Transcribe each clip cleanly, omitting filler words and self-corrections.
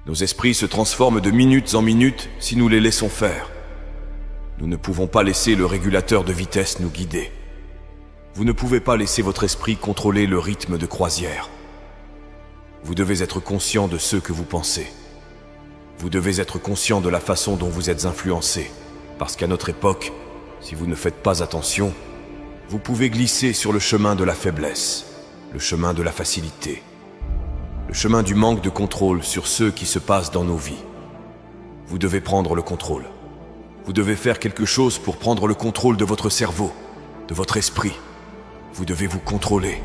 Nos esprits se transforment de minutes en minutes si nous les laissons faire. Nous ne pouvons pas laisser le régulateur de vitesse nous guider. Vous ne pouvez pas laisser votre esprit contrôler le rythme de croisière. Vous devez être conscient de ce que vous pensez. Vous devez être conscient de la façon dont vous êtes influencé, parce qu'à notre époque, si vous ne faites pas attention, vous pouvez glisser sur le chemin de la faiblesse, le chemin de la facilité, le chemin du manque de contrôle sur ce qui se passe dans nos vies. Vous devez prendre le contrôle. Vous devez faire quelque chose pour prendre le contrôle de votre cerveau, de votre esprit. Vous devez vous contrôler,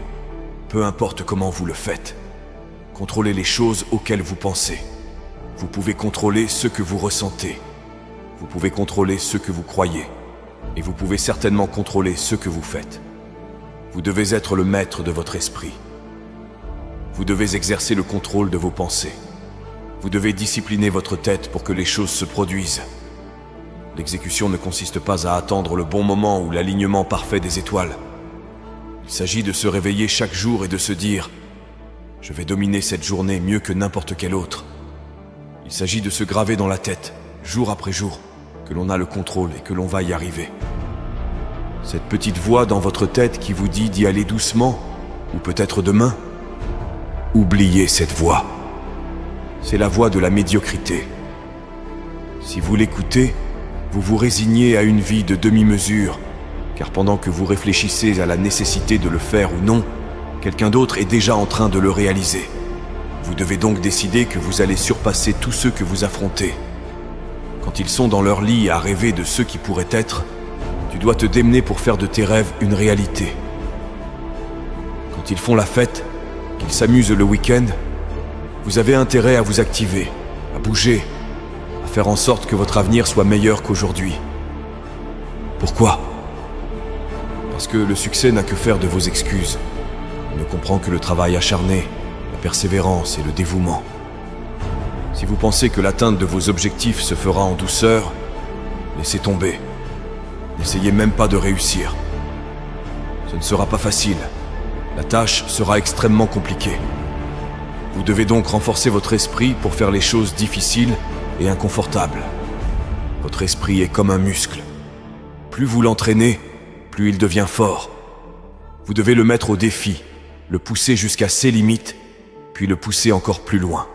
peu importe comment vous le faites. Contrôlez les choses auxquelles vous pensez. Vous pouvez contrôler ce que vous ressentez. Vous pouvez contrôler ce que vous croyez. Et vous pouvez certainement contrôler ce que vous faites. Vous devez être le maître de votre esprit. Vous devez exercer le contrôle de vos pensées. Vous devez discipliner votre tête pour que les choses se produisent. L'exécution ne consiste pas à attendre le bon moment ou l'alignement parfait des étoiles. Il s'agit de se réveiller chaque jour et de se dire « Je vais dominer cette journée mieux que n'importe quelle autre ». Il s'agit de se graver dans la tête, jour après jour, que l'on a le contrôle et que l'on va y arriver. Cette petite voix dans votre tête qui vous dit d'y aller doucement, ou peut-être demain, oubliez cette voix. C'est la voix de la médiocrité. Si vous l'écoutez, vous vous résignez à une vie de demi-mesure, car pendant que vous réfléchissez à la nécessité de le faire ou non, quelqu'un d'autre est déjà en train de le réaliser. Vous devez donc décider que vous allez surpasser tous ceux que vous affrontez. Quand ils sont dans leur lit à rêver de ce qui pourrait être, tu dois te démener pour faire de tes rêves une réalité. Quand ils font la fête, qu'ils s'amusent le week-end, vous avez intérêt à vous activer, à bouger, à faire en sorte que votre avenir soit meilleur qu'aujourd'hui. Pourquoi ? Parce que le succès n'a que faire de vos excuses. Il ne comprend que le travail acharné, la persévérance et le dévouement. Si vous pensez que l'atteinte de vos objectifs se fera en douceur, laissez tomber. N'essayez même pas de réussir. Ce ne sera pas facile. La tâche sera extrêmement compliquée. Vous devez donc renforcer votre esprit pour faire les choses difficiles et inconfortables. Votre esprit est comme un muscle. Plus vous l'entraînez, plus il devient fort. Vous devez le mettre au défi, le pousser jusqu'à ses limites, puis le pousser encore plus loin.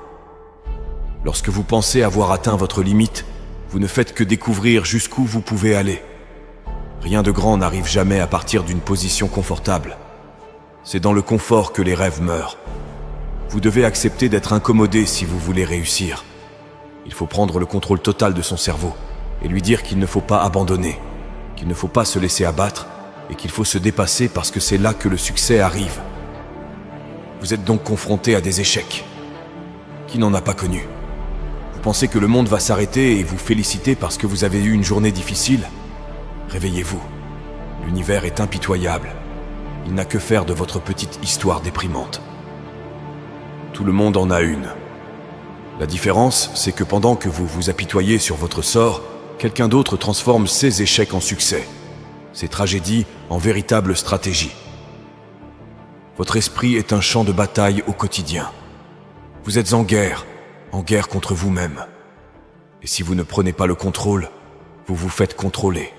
Lorsque vous pensez avoir atteint votre limite, vous ne faites que découvrir jusqu'où vous pouvez aller. Rien de grand n'arrive jamais à partir d'une position confortable. C'est dans le confort que les rêves meurent. Vous devez accepter d'être incommodé si vous voulez réussir. Il faut prendre le contrôle total de son cerveau et lui dire qu'il ne faut pas abandonner, qu'il ne faut pas se laisser abattre et qu'il faut se dépasser parce que c'est là que le succès arrive. Vous êtes donc confronté à des échecs. Qui n'en a pas connu ? Vous pensez que le monde va s'arrêter et vous féliciter parce que vous avez eu une journée difficile ? Réveillez-vous. L'univers est impitoyable. Il n'a que faire de votre petite histoire déprimante. Tout le monde en a une. La différence, c'est que pendant que vous vous apitoyez sur votre sort, quelqu'un d'autre transforme ses échecs en succès, ses tragédies en véritables stratégies. Votre esprit est un champ de bataille au quotidien. Vous êtes en guerre contre vous-même. Et si vous ne prenez pas le contrôle, vous vous faites contrôler.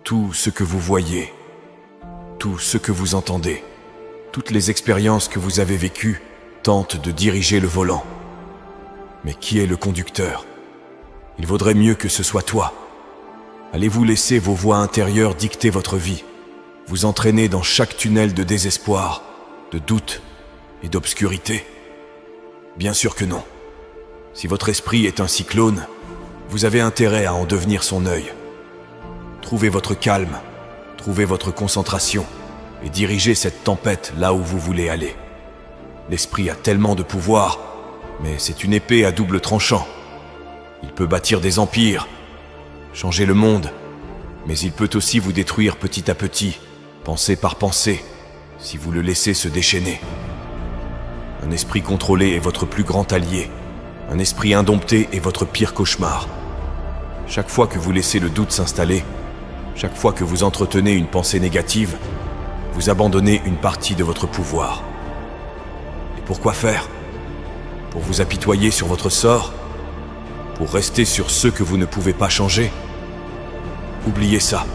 Tout ce que vous voyez, tout ce que vous entendez, toutes les expériences que vous avez vécues tentent de diriger le volant. Mais qui est le conducteur ? Il vaudrait mieux que ce soit toi. Allez-vous laisser vos voix intérieures dicter votre vie, vous entraîner dans chaque tunnel de désespoir, de doute et d'obscurité ? Bien sûr que non. Si votre esprit est un cyclone, vous avez intérêt à en devenir son œil. Trouvez votre calme, trouvez votre concentration et dirigez cette tempête là où vous voulez aller. L'esprit a tellement de pouvoir, mais c'est une épée à double tranchant. Il peut bâtir des empires, changer le monde, mais il peut aussi vous détruire petit à petit, pensée par pensée, si vous le laissez se déchaîner. Un esprit contrôlé est votre plus grand allié. Un esprit indompté est votre pire cauchemar. Chaque fois que vous laissez le doute s'installer, chaque fois que vous entretenez une pensée négative, vous abandonnez une partie de votre pouvoir. Et pourquoi faire ? Pour vous apitoyer sur votre sort? Pour rester sur ceux que vous ne pouvez pas changer? Oubliez ça.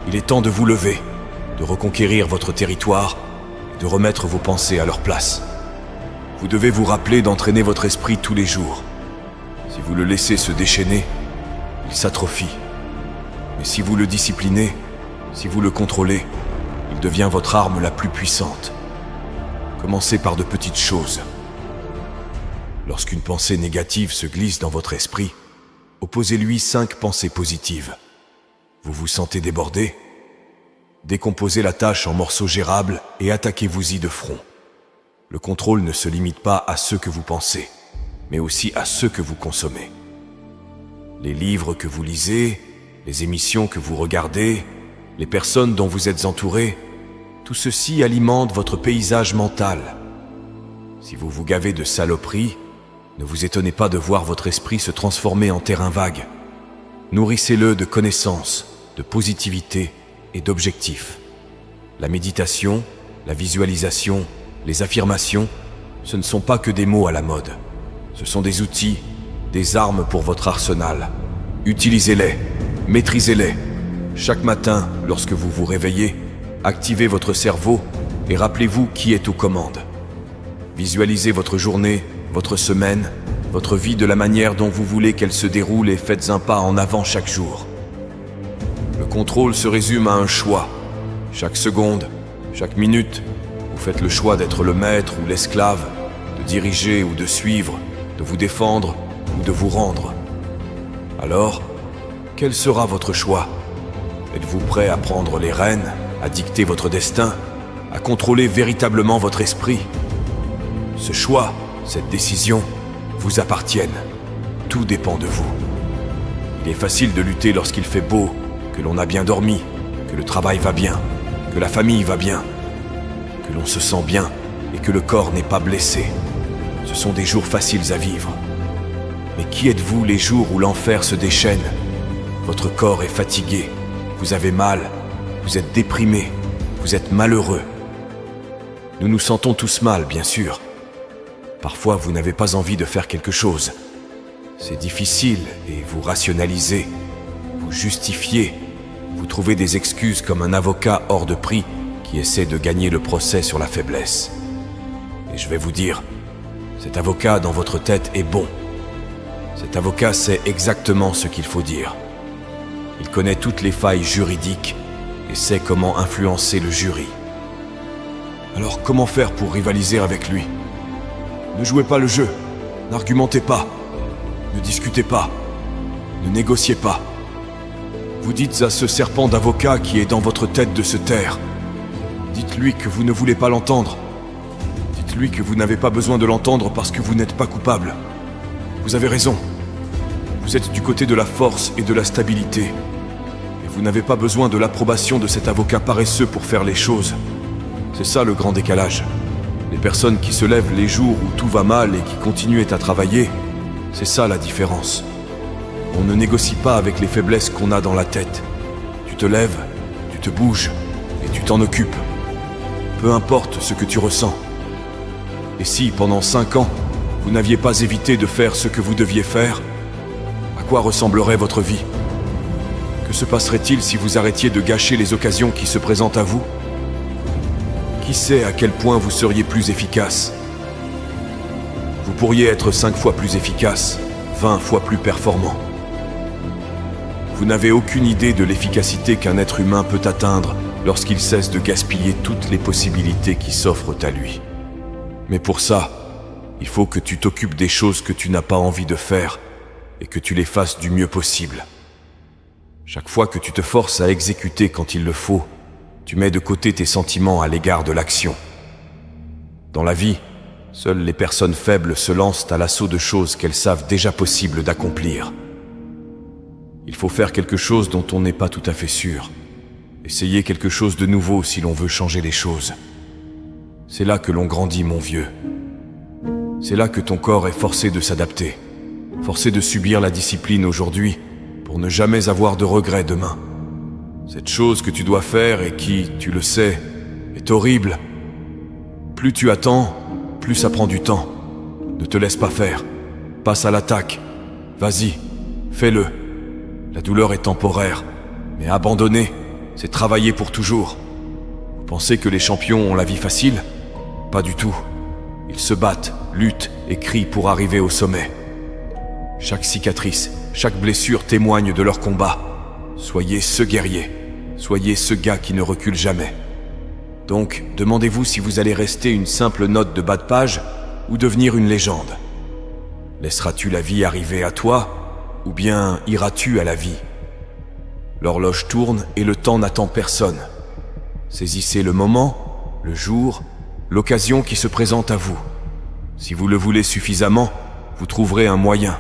Il est temps de vous lever, de reconquérir votre territoire et de remettre vos pensées à leur place. Vous devez vous rappeler d'entraîner votre esprit tous les jours. Si vous le laissez se déchaîner, il s'atrophie. Mais si vous le disciplinez, si vous le contrôlez, il devient votre arme la plus puissante. Commencez par de petites choses. Lorsqu'une pensée négative se glisse dans votre esprit, opposez-lui 5 pensées positives. Vous vous sentez débordé? Décomposez la tâche en morceaux gérables et attaquez-vous-y de front. Le contrôle ne se limite pas à ce que vous pensez, mais aussi à ce que vous consommez. Les livres que vous lisez, les émissions que vous regardez, les personnes dont vous êtes entouré, tout ceci alimente votre paysage mental. Si vous vous gavez de saloperies, ne vous étonnez pas de voir votre esprit se transformer en terrain vague. Nourrissez-le de connaissances, de positivité et d'objectifs. La méditation, la visualisation, les affirmations, ce ne sont pas que des mots à la mode. Ce sont des outils, des armes pour votre arsenal. Utilisez-les, maîtrisez-les. Chaque matin, lorsque vous vous réveillez, activez votre cerveau et rappelez-vous qui est aux commandes. Visualisez votre journée, votre semaine, votre vie de la manière dont vous voulez qu'elle se déroule et faites un pas en avant chaque jour. Le contrôle se résume à un choix. Chaque seconde, chaque minute, vous faites le choix d'être le maître ou l'esclave, de diriger ou de suivre, de vous défendre ou de vous rendre. Alors, quel sera votre choix? Êtes-vous prêt à prendre les rênes, à dicter votre destin, à contrôler véritablement votre esprit? Ce choix, cette décision, vous appartiennent. Tout dépend de vous. Il est facile de lutter lorsqu'il fait beau, que l'on a bien dormi, que le travail va bien, que la famille va bien, que l'on se sent bien et que le corps n'est pas blessé. Ce sont des jours faciles à vivre. Mais qui êtes-vous les jours où l'enfer se déchaîne? Votre corps est fatigué, vous avez mal, vous êtes déprimé, vous êtes malheureux. Nous nous sentons tous mal, bien sûr. Parfois, vous n'avez pas envie de faire quelque chose. C'est difficile et vous rationalisez, vous justifiez, vous trouvez des excuses comme un avocat hors de prix qui essaie de gagner le procès sur la faiblesse. Et je vais vous dire, cet avocat dans votre tête est bon. Cet avocat sait exactement ce qu'il faut dire. Il connaît toutes les failles juridiques et sait comment influencer le jury. Alors comment faire pour rivaliser avec lui? Ne jouez pas le jeu, n'argumentez pas, ne discutez pas, ne négociez pas. Vous dites à ce serpent d'avocat qui est dans votre tête de se taire. Dites-lui que vous ne voulez pas l'entendre. Dites-lui que vous n'avez pas besoin de l'entendre parce que vous n'êtes pas coupable. Vous avez raison. Vous êtes du côté de la force et de la stabilité. Et vous n'avez pas besoin de l'approbation de cet avocat paresseux pour faire les choses. C'est ça le grand décalage. Les personnes qui se lèvent les jours où tout va mal et qui continuent à travailler, c'est ça la différence. On ne négocie pas avec les faiblesses qu'on a dans la tête. Tu te lèves, tu te bouges et tu t'en occupes. Peu importe ce que tu ressens. Et si, pendant 5 ans, vous n'aviez pas évité de faire ce que vous deviez faire, à quoi ressemblerait votre vie? Que se passerait-il si vous arrêtiez de gâcher les occasions qui se présentent à vous? Qui sait à quel point vous seriez plus efficace? Vous pourriez être 5 fois plus efficace, 20 fois plus performant. Vous n'avez aucune idée de l'efficacité qu'un être humain peut atteindre lorsqu'il cesse de gaspiller toutes les possibilités qui s'offrent à lui. Mais pour ça, il faut que tu t'occupes des choses que tu n'as pas envie de faire et que tu les fasses du mieux possible. Chaque fois que tu te forces à exécuter quand il le faut, tu mets de côté tes sentiments à l'égard de l'action. Dans la vie, seules les personnes faibles se lancent à l'assaut de choses qu'elles savent déjà possibles d'accomplir. Il faut faire quelque chose dont on n'est pas tout à fait sûr. Essayer quelque chose de nouveau si l'on veut changer les choses. C'est là que l'on grandit, mon vieux. C'est là que ton corps est forcé de s'adapter, forcé de subir la discipline aujourd'hui pour ne jamais avoir de regrets demain. Cette chose que tu dois faire et qui, tu le sais, est horrible. Plus tu attends, plus ça prend du temps. Ne te laisse pas faire. Passe à l'attaque. Vas-y, fais-le. La douleur est temporaire, mais abandonner, c'est travailler pour toujours. Vous pensez que les champions ont la vie facile? Pas du tout. Ils se battent, luttent et crient pour arriver au sommet. Chaque cicatrice, chaque blessure témoigne de leur combat. Soyez ce guerrier. Soyez ce gars qui ne recule jamais. Donc, demandez-vous si vous allez rester une simple note de bas de page ou devenir une légende. Laisseras-tu la vie arriver à toi ou bien iras-tu à la vie? L'horloge tourne et le temps n'attend personne. Saisissez le moment, le jour, l'occasion qui se présente à vous. Si vous le voulez suffisamment, vous trouverez un moyen.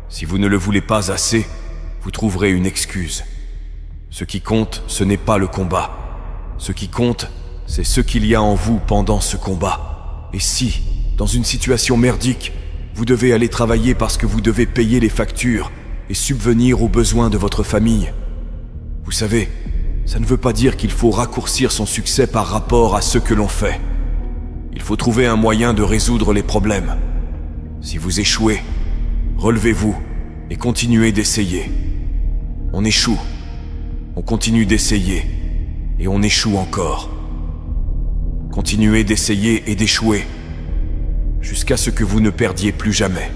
Si vous ne le voulez pas assez, vous trouverez une excuse. Ce qui compte, ce n'est pas le combat. Ce qui compte, c'est ce qu'il y a en vous pendant ce combat. Et si, dans une situation merdique, vous devez aller travailler parce que vous devez payer les factures et subvenir aux besoins de votre famille, vous savez, ça ne veut pas dire qu'il faut raccourcir son succès par rapport à ce que l'on fait. Il faut trouver un moyen de résoudre les problèmes. Si vous échouez, relevez-vous et continuez d'essayer. On échoue, on continue d'essayer et on échoue encore. Continuez d'essayer et d'échouer jusqu'à ce que vous ne perdiez plus jamais.